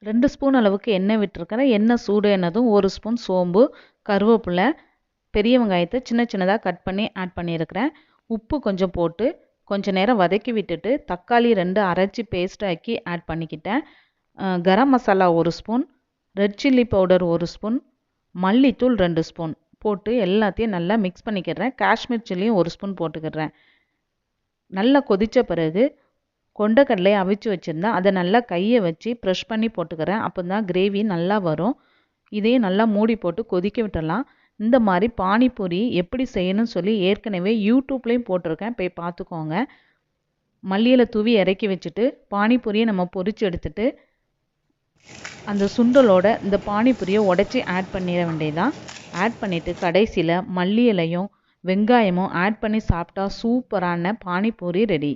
2 spoon அளவுக்கு எண்ணெய் விட்டுருக்கிறேன். எண்ணெய் சூடேனதும் 1 ஸ்பூன் சோம்பு, கருவேப்பிலை, பெரிய வெங்காயத்தை சின்ன சின்னதாக கட் பண்ணி ஆட் பண்ணியிருக்கிறேன். உப்பு கொஞ்சம் போட்டு கொஞ்சம் நேரம் வதக்கி விட்டுட்டு தக்காளி 2 அரைச்சி பேஸ்ட் ஆக்கி ஆட் பண்ணிக்கிட்டேன். Garam masala 1 spoon, red chilli powder 1 spoon, மல்லித்தூள் 2 ஸ்பூன் போட்டு எல்லாத்தையும் நல்லா மிக்ஸ் பண்ணிக்கிறேன். காஷ்மீர் சில்லியும் 1 ஸ்பூன் போட்டுக்கிறேன். நல்லா கொதித்த பிறகு கொண்டக்கடலையை அவிச்சு வச்சுருந்தேன். அதை நல்லா கையை வச்சு ப்ரெஷ் பண்ணி போட்டுக்கிறேன். அப்போ தான் கிரேவி நல்லா வரும். இதையும் நல்லா மூடி போட்டு கொதிக்க விட்டுடலாம். இந்த மாதிரி பானிபூரி எப்படி செய்யணும்னு சொல்லி ஏற்கனவே யூடியூப்லேயும் போட்டிருக்கேன், போய் பார்த்துக்கோங்க. மல்லியில் தூவி இறக்கி வச்சுட்டு பானிபூரியை நம்ம பொரிச்சு எடுத்துட்டு அந்த சுண்டலோட இந்த பானிபூரியை உடச்சி ஆட் பண்ணிட வேண்டியதான். ஆட் பண்ணிவிட்டு கடைசியில் மல்லி இலையும் வெங்காயமும் ஆட் பண்ணி சாப்பிட்டா சூப்பரான பானிபூரி ரெடி.